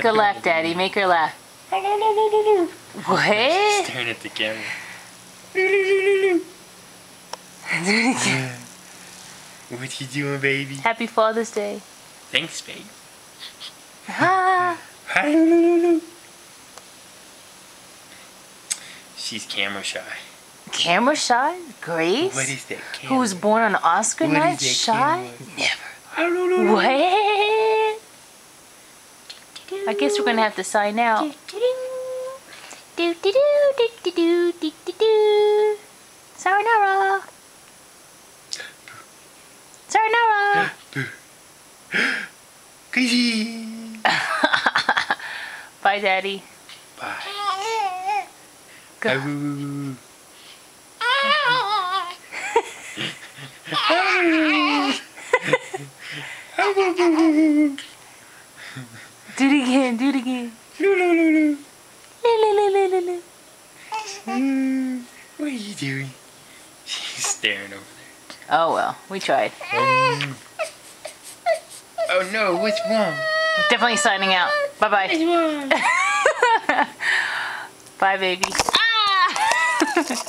Make her laugh, Daddy. Make her laugh. What? Staring at the camera. What you doing, baby? Happy Father's Day. Thanks, babe. Ah. She's camera shy. Camera shy? Grace? What is that camera? Who was born on Oscar What night? is that Shy? camera? Never. What? I guess we're gonna have to sign out. Sayonara. Sayonara. Crazy. Bye, Daddy. Bye. Go. Do it again. Do it again. What are you doing? She's staring over there. Oh well, we tried. Oh no, what's wrong? Definitely signing out. Bye bye. What's wrong? Bye, baby. Ah!